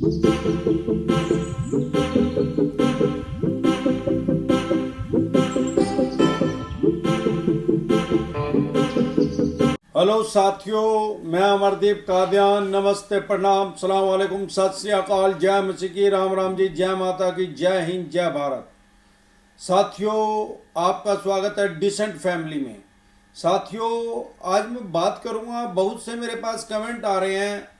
Hello साथियों, मैं अमरदीप कादियान। नमस्ते, प्रणाम, सलाम वालेकुम, सत श्री अकाल, जय मसीह की, राम राम जी, जय माता की, जय हिंद, जय भारत। साथियों, आपका स्वागत है डिसेंट फैमिली में। साथियों, आज मैं बात करूंगा, बहुत से मेरे पास कमेंट आ रहे हैं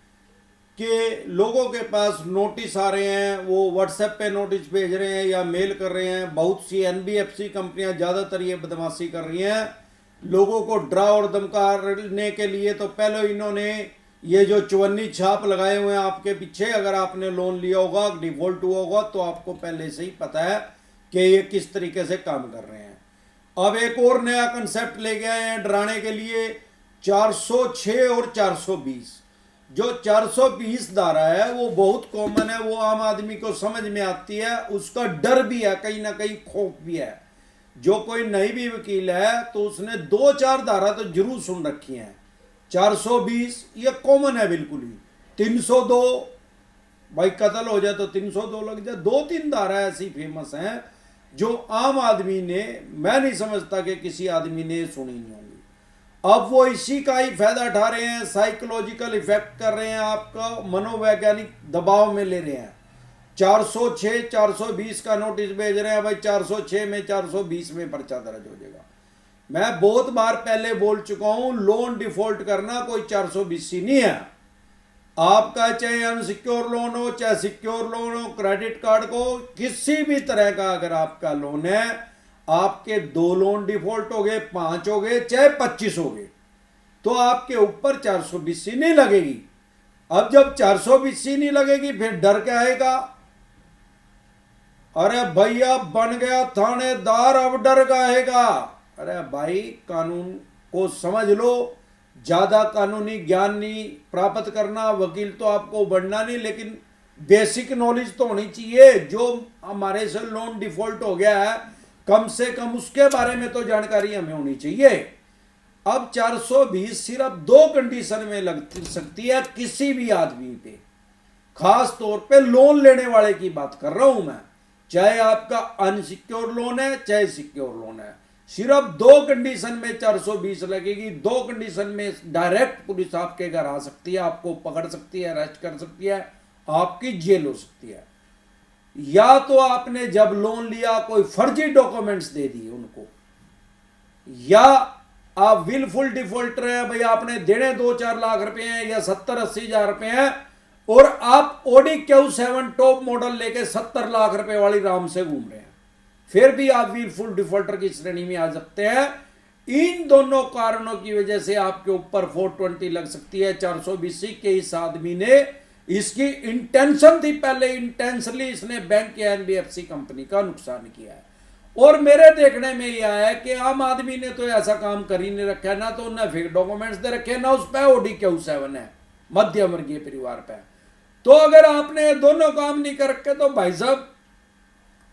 कि लोगों के पास नोटिस आ रहे हैं, वो व्हाट्सएप पे नोटिस भेज रहे हैं या मेल कर रहे हैं। बहुत सी एनबीएफसी कंपनियां ज़्यादातर ये बदमाशी कर रही हैं, लोगों को डरा और धमकाने के लिए। तो पहले इन्होंने ये जो चवन्नी छाप लगाए हुए हैं आपके पीछे, अगर आपने लोन लिया होगा, डिफॉल्ट हुआ होगा, तो आपको पहले से ही पता है कि ये किस तरीके से काम कर रहे हैं। अब एक और नया कंसेप्ट ले गए हैं डराने के लिए, 406 और 420। जो 420 धारा है वो बहुत कॉमन है, वो आम आदमी को समझ में आती है, उसका डर भी है, कहीं ना कहीं खौफ भी है। जो कोई नहीं भी वकील है तो उसने 2-4 धारा तो जरूर सुन रखी है। 420 ये कॉमन है बिल्कुल ही। 302 भाई कत्ल हो जाए तो 302 लग जाए। 2-3 धारा ऐसी फेमस हैं जो आम आदमी ने, मैं नहीं समझता कि किसी आदमी ने सुनी नहीं होगी। अब वो इसी का ही फायदा उठा रहे हैं, साइकोलॉजिकल इफेक्ट कर रहे हैं, आपका मनोवैज्ञानिक दबाव में ले रहे हैं। 406 420 का नोटिस भेज रहे हैं, भाई 406 में 420 में पर्चा दर्ज हो जाएगा। मैं बहुत बार पहले बोल चुका हूं, लोन डिफॉल्ट करना कोई 420 नहीं है। आपका चाहे अनसिक्योर लोन हो, चाहे सिक्योर लोन हो, क्रेडिट कार्ड को, किसी भी तरह का अगर आपका लोन है, आपके 2 लोन डिफॉल्ट हो गए, 5 हो गए, चाहे 25 हो गए, तो आपके ऊपर 420 नहीं लगेगी। अब जब 420 नहीं लगेगी, फिर डर क्या आएगा? अरे भैया बन गया थानेदार, अब डर गाएगा। अरे भाई, कानून को समझ लो। ज्यादा कानूनी ज्ञान नहीं प्राप्त करना, वकील तो आपको बनना नहीं, लेकिन बेसिक नॉलेज तो होनी चाहिए। जो हमारे से लोन डिफॉल्ट हो गया है, कम से कम उसके बारे में तो जानकारी हमें होनी चाहिए। अब 420 सिर्फ 2 कंडीशन में लग सकती है किसी भी आदमी पे, खास तौर पे लोन लेने वाले की बात कर रहा हूं मैं। चाहे आपका अनसिक्योर लोन है, चाहे सिक्योर लोन है, सिर्फ 2 कंडीशन में 420 लगेगी। 2 कंडीशन में डायरेक्ट पुलिस आपके घर आ सकती है, आपको पकड़ सकती है, अरेस्ट कर सकती है, आपकी जेल हो सकती है। या तो आपने जब लोन लिया कोई फर्जी डॉक्यूमेंट्स दे दिए उनको, या आप विलफुल डिफॉल्टर है, भाई आपने देने 2-4 लाख रुपए हैं या 70-80 हजार रुपए हैं, और आप ऑडी Q7 टॉप मॉडल लेके 70 लाख रुपए वाली राम से घूम रहे हैं, फिर भी आप विलफुल डिफॉल्टर की श्रेणी में आ सकते हैं। इन दोनों कारणों की वजह से आपके ऊपर 420 लग सकती है। 420 के इस आदमी ने, इसकी इंटेंशन थी पहले, इंटेंशनली इसने बैंक या एनबीएफसी कंपनी का नुकसान किया है। और मेरे देखने में यह आया कि आम आदमी ने तो ऐसा काम कर ही नहीं रखा है, ना तो उन्हें फेक डॉक्यूमेंट्स दे रखे, ना उस पर ऑडी Q7 है, मध्यम वर्गीय परिवार पे। तो अगर आपने दोनों काम नहीं कर रखे तो भाई साहब,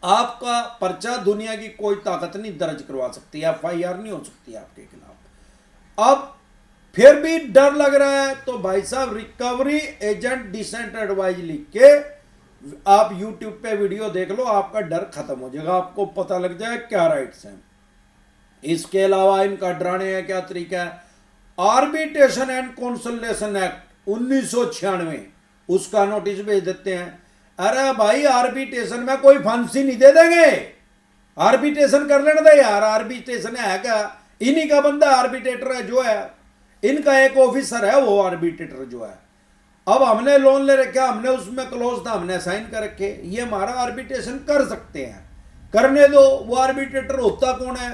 आपका पर्चा दुनिया की कोई ताकत नहीं दर्ज करवा सकती, FIR नहीं हो सकती आपके खिलाफ। अब फिर भी डर लग रहा है तो भाई साहब, रिकवरी एजेंट डिसेंट एडवाइज लिख के आप YouTube पे वीडियो देख लो, आपका डर खत्म हो जाएगा, आपको पता लग जाए क्या राइट्स हैं। इसके अलावा इनका डराने का क्या तरीका है? आर्बिट्रेशन एंड कॉन्सलेशन एक्ट 1996, उसका नोटिस भेज देते हैं। अरे भाई, आर्बिट्रेशन में कोई फांसी नहीं दे देंगे, आर्बिट्रेशन कर लेने दे यार। आर्बिट्रेशन है क्या? इन्हीं का बंदा आर्बिट्रेटर है जो है, इनका एक ऑफिसर है वो आर्बिट्रेटर जो है। अब हमने लोन ले रखा, हमने उसमें क्लोज था, हमने साइन कर रखे, ये हमारा आर्बिट्रेशन कर सकते हैं, करने दो। वो आर्बिट्रेटर होता कौन है?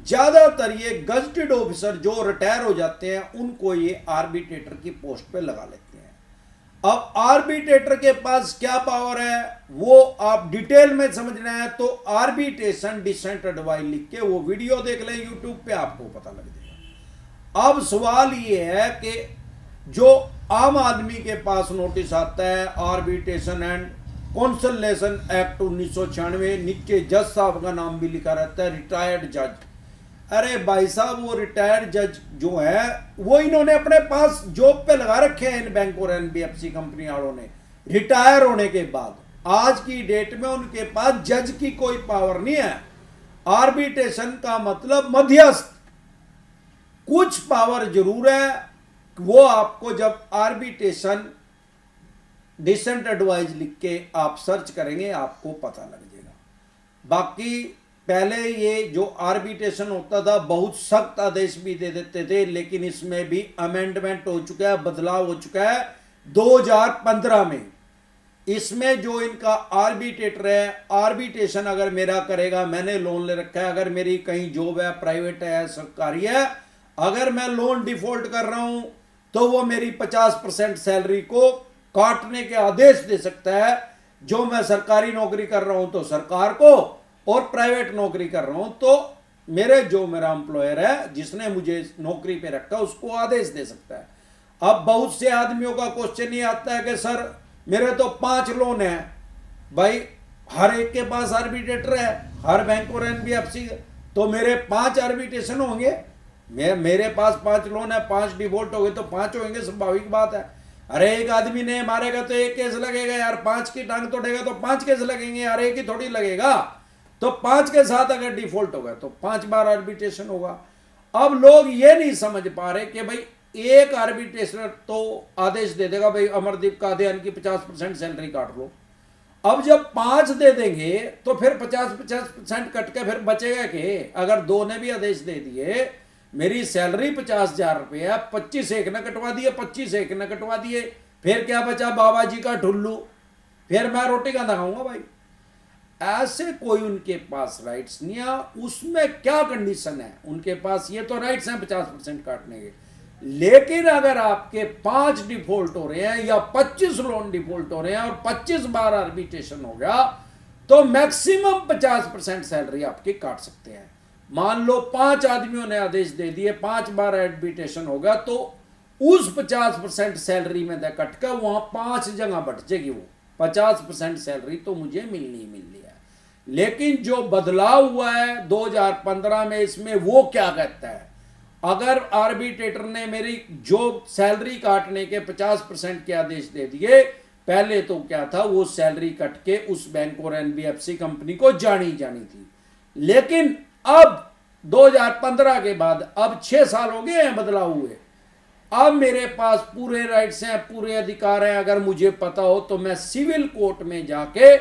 ज्यादातर ये गजटेड ऑफिसर जो रिटायर हो जाते हैं, उनको ये आर्बिट्रेटर की पोस्ट पे लगा लेते हैं। अब आर्बिट्रेटर के पास क्या पावर है, वो आप डिटेल में समझना है तो आर्बिट्रेशन डिसेंट एडवाइस लिख के वो वीडियो देख लें YouTube पे, आपको पता लग जाएगा। अब सवाल ये है कि जो आम आदमी के पास नोटिस आता है, आर्बिट्रेशन एंड कॉन्सलेशन एक्ट 1996, नीचे जज साहब का नाम भी लिखा रहता है, रिटायर्ड जज। अरे भाई साहब, वो रिटायर्ड जज जो है वो इन्होंने अपने पास जॉब पे लगा रखे हैं इन बैंक और एनबीएफसी कंपनी वालों ने। रिटायर होने के बाद आज की डेट में उनके पास जज की कोई पावर नहीं है। आर्बिट्रेशन का मतलब मध्यस्थ, कुछ पावर जरूर है, वो आपको जब आर्बिट्रेशन डिसेंट एडवाइस लिख के आप सर्च करेंगे आपको पता लग जाएगा। बाकी पहले ये जो आर्बिट्रेशन होता था बहुत सख्त आदेश भी दे देते थे, लेकिन इसमें भी अमेंडमेंट हो चुका है, बदलाव हो चुका है 2015 में। इसमें जो इनका आर्बिट्रेटर है, आर्बिट्रेशन अगर मेरा करेगा, मैंने लोन ले रखा है, अगर मेरी कहीं जॉब है, प्राइवेट है, सरकारी है, अगर मैं लोन डिफॉल्ट कर रहा हूं तो वो मेरी 50% सैलरी को काटने के आदेश दे सकता है। जो मैं सरकारी नौकरी कर रहा हूं तो सरकार को, और प्राइवेट नौकरी कर रहा हूं तो मेरा एम्प्लॉयर है जिसने मुझे नौकरी पे रखा उसको आदेश दे सकता है। अब बहुत से आदमियों का क्वेश्चन ये आता है कि सर मेरे तो 5 लोन है। भाई हर एक के पास आर्बिट्रेटर है, हर बैंक और एनबीएफसी, तो मेरे 5 आर्बिट्रेशन होंगे। मेरे पास 5 लोन है, 5 डिफॉल्ट हो गए तो 5 होंगे, स्वाभाविक बात है। अरे एक आदमी ने मारेगा तो 1 केस लगेगा यार, 5 की टांग तोड़ेगा तो 5 केस लगेंगे यार, एक ही थोड़ी लगेगा। तो 5 के साथ अगर डिफॉल्ट होगा तो 5 बार आर्बिट्रेशन होगा। अब लोग ये नहीं समझ पा रहे कि भाई एक आर्बिट्रेटर तो आदेश दे देगा भाई अमरदीप कादियान की 50% सैलरी काट लो। अब जब 5 दे देंगे तो फिर 50% कट के फिर बचेगा कि अगर 2 ने भी आदेश दे दिए, मेरी सैलरी 50,000 रुपये है, 25 एक ने कटवा दिए, 25 एक ने कटवा दिए, फिर क्या बचा बाबा जी का ठुल्लू, फिर मैं रोटी का खाऊंगा भाई। ऐसे कोई उनके पास राइट्स नहीं है। उसमें क्या कंडीशन है, उनके पास ये तो राइट्स हैं 50% काटने के, लेकिन अगर आपके 5 डिफॉल्ट हो रहे हैं या 25 लोन डिफॉल्ट हो रहे हैं और 25 बार आर्बिट्रेशन हो गया तो मैक्सिमम 50% सैलरी आपकी काट सकते हैं। मान लो 5 आदमियों ने आदेश दे दिए, 5 बार आर्बिट्रेशन होगा तो उस 50% सैलरी में कट कर वहां 5 जगह बट जाएगी, वो 50% सैलरी तो मुझे मिलनी है। लेकिन जो बदलाव हुआ है 2015 में, इसमें वो क्या कहता है, अगर आर्बिट्रेटर ने मेरी जो सैलरी काटने के 50% के आदेश दे दिए, पहले तो क्या था वो सैलरी कट के उस बैंक और एनबीएफसी कंपनी को जानी थी। लेकिन अब 2015 के बाद अब 6 साल हो गए हैं बदलाव हुए, अब मेरे पास पूरे राइट्स हैं, पूरे अधिकार हैं। अगर मुझे पता हो तो मैं सिविल कोर्ट में जाके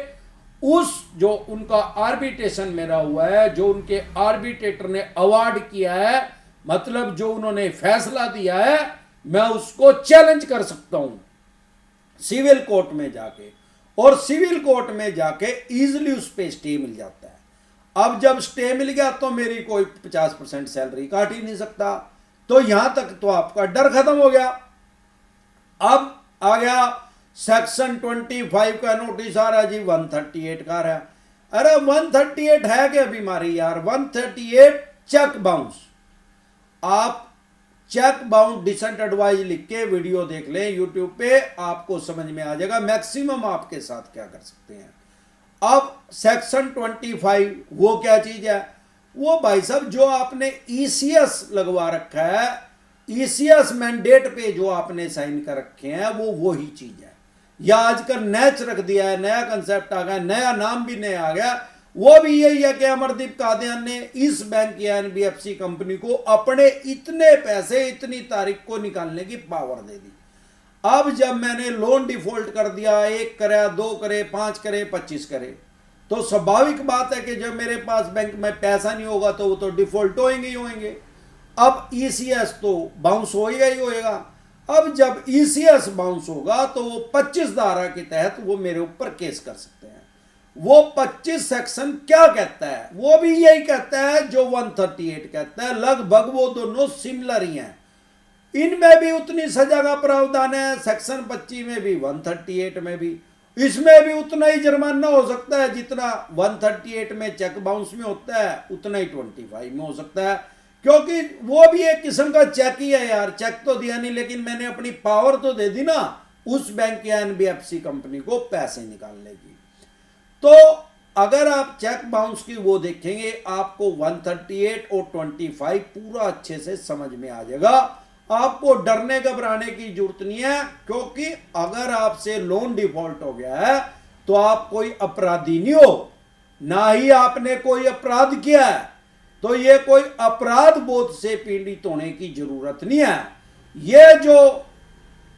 उस जो उनका आर्बिट्रेशन मेरा हुआ है, जो उनके आर्बिट्रेटर ने अवार्ड किया है, मतलब जो उन्होंने फैसला दिया है, मैं उसको चैलेंज कर सकता हूं सिविल कोर्ट में जाके, और सिविल कोर्ट में जाके इजीली उस पे स्टे मिल जाता है। अब जब स्टे मिल गया तो मेरी कोई 50% सैलरी काट ही नहीं सकता, तो यहां तक तो आपका डर खत्म हो गया। अब आ गया सेक्शन 25 का नोटिस आ रहा जी, 138 का रहा। अरे 138 है क्या बीमारी यार, 138 चेक बाउंस। आप चेक बाउंस डिसेंट एडवाइस लिख के वीडियो देख लें यूट्यूब पे, आपको समझ में आ जाएगा मैक्सिमम आपके साथ क्या कर सकते हैं। अब सेक्शन 25 वो क्या चीज है, वो भाई साहब जो आपने ईसीएस लगवा रखा है, ईसीएस मैंडेट पे जो आपने साइन कर रखे हैं वो ही चीज है। या आजकल नैच रख दिया है, नया कंसेप्ट आ गया, नया नाम भी नया आ गया, वो भी यही है कि अमरदीप कादियान ने इस बैंक या एनबीएफसी कंपनी को अपने इतने पैसे इतनी तारीख को निकालने की पावर दे दी। अब जब मैंने लोन डिफॉल्ट कर दिया, 1 करे, 2 करे, 5 करे, 25 करे, तो स्वाभाविक बात है कि जब मेरे पास बैंक में पैसा नहीं होगा तो वो तो डिफॉल्ट होंगे ही होंगे। अब ईसीएस तो बाउंस होएगा ही होएगा। अब जब ईसीएस बाउंस होगा तो वो 25 धारा के तहत वो मेरे ऊपर केस कर सकते हैं। वो 25 सेक्शन क्या कहता है, वो भी यही कहता है जो 138 कहता है, लगभग वो दोनों सिमिलर ही हैं। इनमें भी उतनी सजा का प्रावधान है, सेक्शन 25 में भी 138 में भी, इसमें भी उतना ही जुर्माना हो सकता है जितना 138 में चेक बाउंस में होता है, उतना ही 25 में हो सकता है, क्योंकि वो भी एक किस्म का चेक ही है यार। चेक तो दिया नहीं लेकिन मैंने अपनी पावर तो दे दी ना उस बैंक या एनबीएफसी कंपनी को पैसे निकालने की। तो अगर आप चेक बाउंस की वो देखेंगे आपको 138 और 25 पूरा अच्छे से समझ में आ जाएगा। आपको डरने घबराने की जरूरत नहीं है, क्योंकि अगर आपसे लोन डिफॉल्ट हो गया है तो आप कोई अपराधी नहीं हो, ना ही आपने कोई अपराध किया है, तो ये कोई अपराध बोध से पीड़ित होने की जरूरत नहीं है। ये जो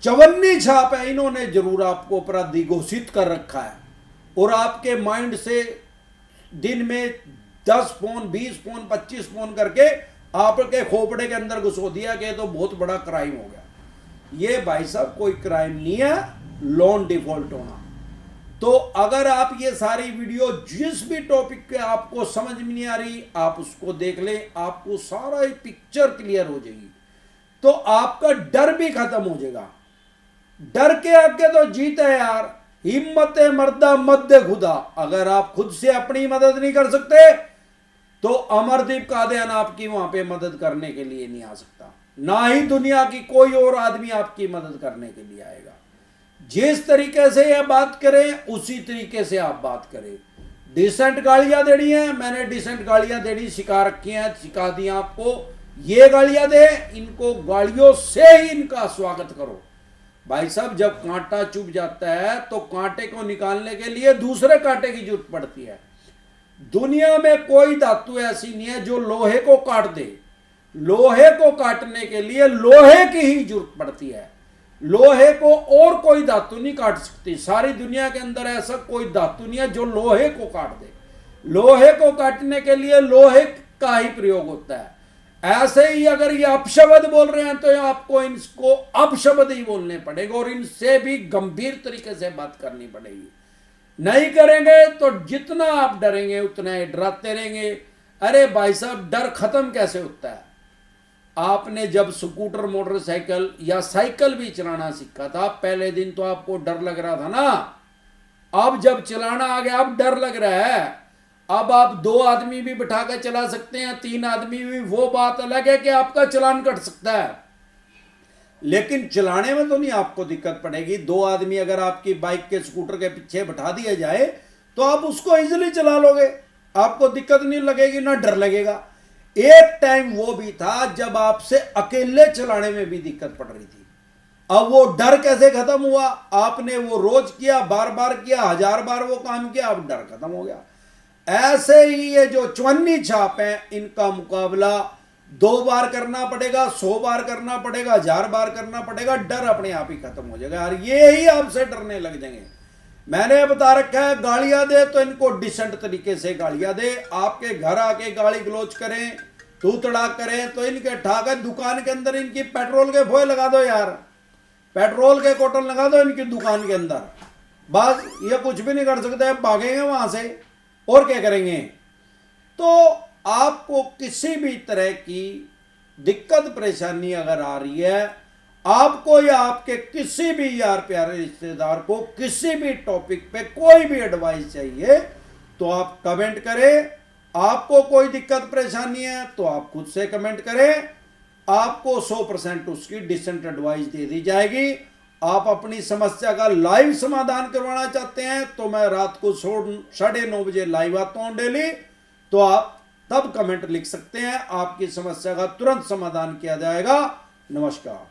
चवन्नी छाप है, इन्होंने जरूर आपको अपराधी घोषित कर रखा है और आपके माइंड से दिन में 10 फोन 20 फोन 25 फोन करके आपके खोपड़े के अंदर घुसो दिया कि तो बहुत बड़ा क्राइम हो गया। ये भाई साहब कोई क्राइम नहीं है लोन डिफॉल्ट होना। तो अगर आप ये सारी वीडियो जिस भी टॉपिक के आपको समझ में नहीं आ रही, आप उसको देख लें, आपको सारा एक पिक्चर क्लियर हो जाएगी, तो आपका डर भी खत्म हो जाएगा। डर के आगे तो जीत है यार, हिम्मत मर्दा मध्य खुदा। अगर आप खुद से अपनी मदद नहीं कर सकते तो अमरदीप कादियान आपकी वहां पे मदद करने के लिए नहीं आ सकता, ना ही दुनिया की कोई और आदमी आपकी मदद करने के लिए आएगा। जिस तरीके से यह बात करें उसी तरीके से आप बात करें। डिसेंट गालियां देनी है, मैंने डिसेंट गालियां देनी सिखा रखी हैं, सिखा दी आपको। ये गालियां दे, इनको गालियों से ही इनका स्वागत करो। भाई साहब, जब कांटा चुभ जाता है तो कांटे को निकालने के लिए दूसरे कांटे की जरूरत पड़ती है। दुनिया में कोई धातु ऐसी नहीं है जो लोहे को काट दे। लोहे को काटने के लिए लोहे की ही जरूरत पड़ती है, लोहे को और कोई धातु नहीं काट सकती। सारी दुनिया के अंदर ऐसा कोई धातु नहीं है जो लोहे को काट दे। लोहे को काटने के लिए लोहे का ही प्रयोग होता है। ऐसे ही अगर ये अपशब्द बोल रहे हैं तो आपको इनको अपशब्द ही बोलने पड़ेगा और इनसे भी गंभीर तरीके से बात करनी पड़ेगी। नहीं करेंगे तो जितना आप डरेंगे उतना ही डराते रहेंगे। अरे भाई साहब, डर खत्म कैसे होता है? आपने जब स्कूटर मोटरसाइकिल या साइकिल भी चलाना सीखा था, पहले दिन तो आपको डर लग रहा था ना। अब जब चलाना आ गया अब डर लग रहा है। अब आप 2 आदमी भी बिठा कर चला सकते हैं, 3 आदमी भी, वो बात अलग है कि आपका चालान कट सकता है, लेकिन चलाने में तो नहीं आपको दिक्कत पड़ेगी। 2 आदमी अगर आपकी बाइक के स्कूटर के पीछे बिठा दिया जाए तो आप उसको इजीली चला लोगे, आपको दिक्कत नहीं लगेगी, ना डर लगेगा। एक टाइम वो भी था जब आपसे अकेले चलाने में भी दिक्कत पड़ रही थी। अब वो डर कैसे खत्म हुआ? आपने वो रोज किया, बार बार किया, 1000 बार वो काम किया, अब डर खत्म हो गया। ऐसे ही ये जो चवन्नी छाप है, इनका मुकाबला 2 बार करना पड़ेगा, 100 बार करना पड़ेगा, 1000 बार करना पड़ेगा, डर अपने आप ही खत्म हो जाएगा और ये ही आपसे डरने लग जाएंगे। मैंने बता रखा है, गालियां दे तो इनको डिसेंट तरीके से गालियां दे। आपके घर आके गाली गलोच करें, तू तड़ाक करें तो इनके ठाकर दुकान के अंदर इनकी पेट्रोल के फोए लगा दो यार, पेट्रोल के कोटन लगा दो इनकी दुकान के अंदर। बस ये कुछ भी नहीं कर सकते, भागेंगे वहां से और क्या करेंगे। तो आपको किसी भी तरह की दिक्कत परेशानी अगर आ रही है, आपको या आपके किसी भी यार प्यारे रिश्तेदार को किसी भी टॉपिक पे कोई भी एडवाइस चाहिए तो आप कमेंट करें। आपको कोई दिक्कत परेशानी है तो आप खुद से कमेंट करें, आपको 100% उसकी डिसेंट एडवाइस दे दी जाएगी। आप अपनी समस्या का लाइव समाधान करवाना चाहते हैं तो मैं रात को 9:30 बजे लाइव आता हूं डेली, तो आप तब कमेंट लिख सकते हैं, आपकी समस्या का तुरंत समाधान किया जाएगा। नमस्कार।